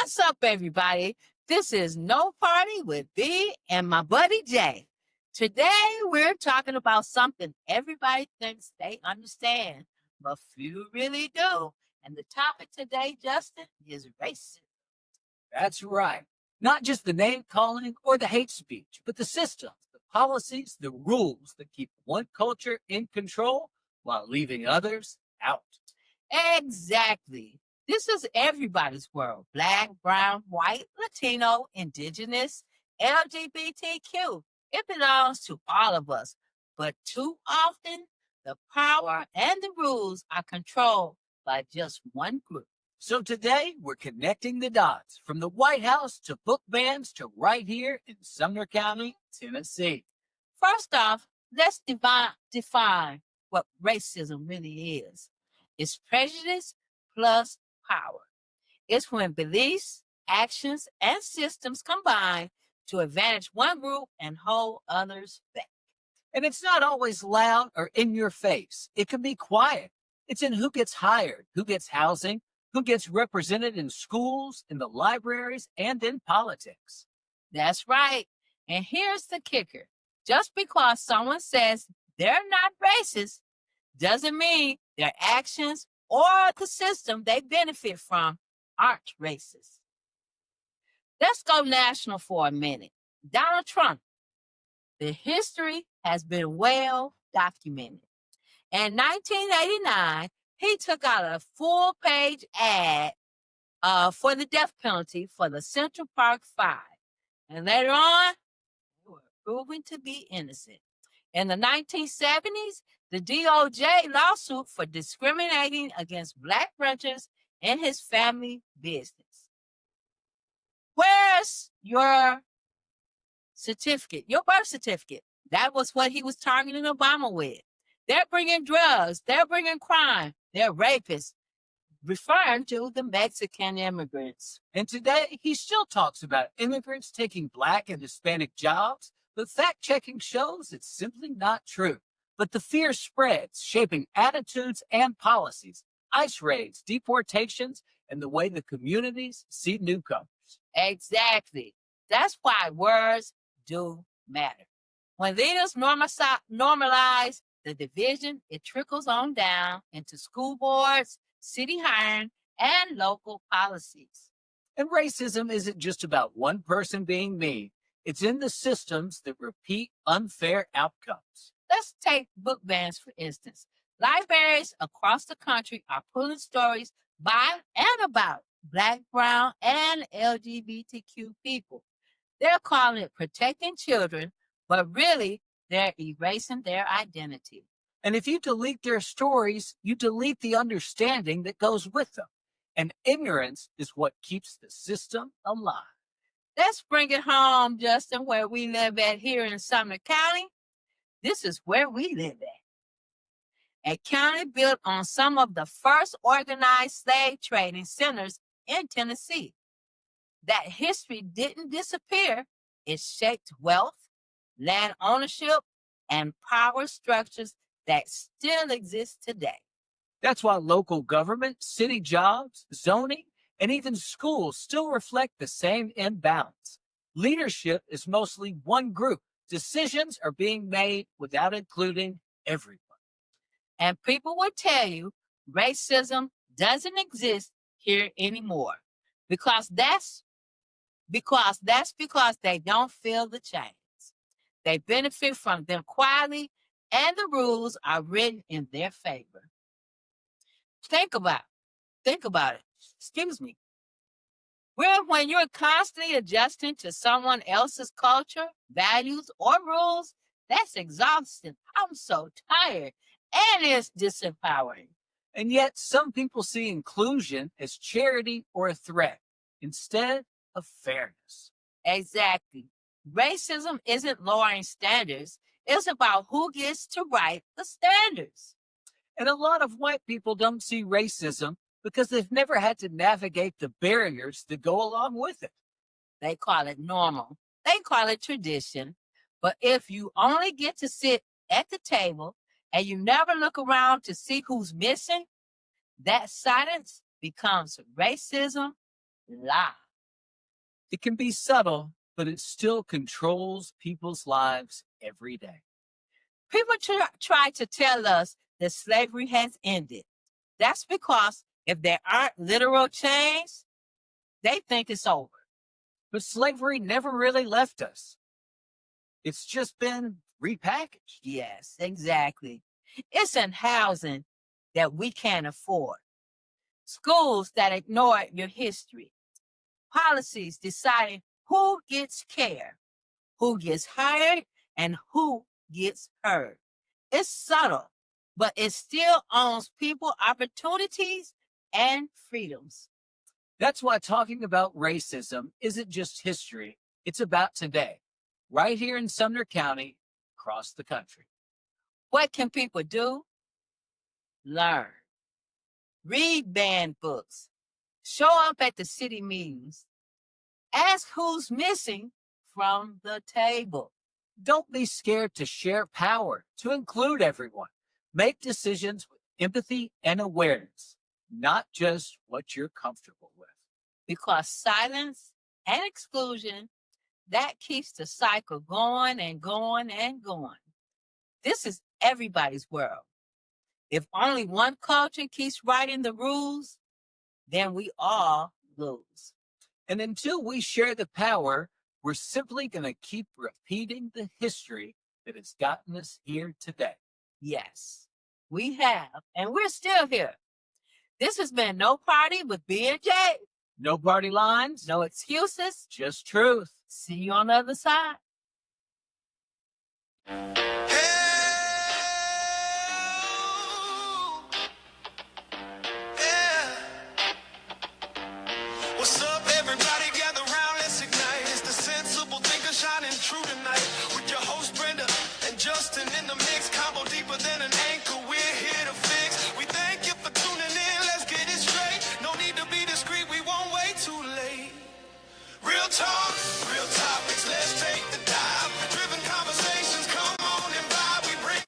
What's up, everybody? This is No Party with B and my buddy Jay. Today, we're talking about something everybody thinks they understand, but few really do. And the topic today, Justin, is racism. That's right. Not just the name calling or the hate speech, but the systems, the policies, the rules that keep one culture in control while leaving others out. Exactly. This is everybody's world. Black, brown, white, Latino, indigenous, LGBTQ. It belongs to all of us. But too often, the power and the rules are controlled by just one group. So today we're connecting the dots from the White House to book bans to right here in Sumner County, Tennessee. First off, let's define what racism really is. It's prejudice plus power. It's when beliefs, actions, and systems combine to advantage one group and hold others back. And it's not always loud or in your face. It can be quiet. It's in who gets hired, who gets housing, who gets represented in schools, in the libraries, and in politics. That's right. And here's the kicker. Just because someone says they're not racist doesn't mean their actions or the system they benefit from aren't racist. Let's go national for a minute. Donald Trump. The history has been well documented. In 1989, he took out a full-page ad for the death penalty for the Central Park Five. And later on, they were proven to be innocent. In the 1970s, the DOJ lawsuit for discriminating against Black renters in his family business. Where's your certificate, your birth certificate? That was what he was targeting Obama with. They're bringing drugs. They're bringing crime. They're rapists, referring to the Mexican immigrants. And today, he still talks about immigrants taking Black and Hispanic jobs, but fact-checking shows it's simply not true. But the fear spreads, shaping attitudes and policies, ICE raids, deportations, and the way the communities see newcomers. Exactly. That's why words do matter. When leaders normalize the division, it trickles on down into school boards, city hiring, and local policies. And racism isn't just about one person being mean. It's in the systems that repeat unfair outcomes. Let's take book bans, for instance. Libraries across the country are pulling stories by and about Black, brown, and LGBTQ people. They're calling it protecting children, but really, they're erasing their identity. And if you delete their stories, you delete the understanding that goes with them. And ignorance is what keeps the system alive. Let's bring it home, Justin, where we live at here in Sumner County. This is where we live at. A county built on some of the first organized slave trading centers in Tennessee. That history didn't disappear. It shaped wealth, land ownership, and power structures that still exist today. That's why local government, city jobs, zoning, and even schools still reflect the same imbalance. Leadership is mostly one group. Decisions are being made without including everyone. And people will tell you racism doesn't exist here anymore because that's because they don't feel the change. They benefit from them quietly, and the rules are written in their favor. Think about it. Excuse me. When you're constantly adjusting to someone else's culture, values, or rules, that's exhausting. I'm so tired. And it's disempowering. And yet, some people see inclusion as charity or a threat instead of fairness. Exactly. Racism isn't lowering standards. It's about who gets to write the standards. And a lot of white people don't see racism because they've never had to navigate the barriers that go along with it. They call it normal. They call it tradition. But if you only get to sit at the table and you never look around to see who's missing, that silence becomes racism live. It can be subtle, but it still controls people's lives every day. People try to tell us that slavery has ended. That's because if there aren't literal chains, they think it's over. But slavery never really left us. It's just been repackaged. Yes, exactly. It's in housing that we can't afford, schools that ignore your history, policies deciding who gets care, who gets hired, and who gets heard. It's subtle, but it still owns people opportunities and freedoms. That's why talking about racism isn't just history, it's about today, right here in Sumner County, across the country. What can people do? Learn. Read banned books. Show up at the city meetings. Ask who's missing from the table. Don't be scared to share power, to include everyone. Make decisions with empathy and awareness, not just what you're comfortable with. Because silence and exclusion, that keeps the cycle going and going and going. This is everybody's world. If only one culture keeps writing the rules, then we all lose. And until we share the power, we're simply going to keep repeating the history that has gotten us here today. Yes, we have, and we're still here. This has been No Party with BJ. No party lines, No excuses. just truth. See you on the other side. What's up, everybody? Gather round, let's ignite. It's the sensible thinker shining true tonight.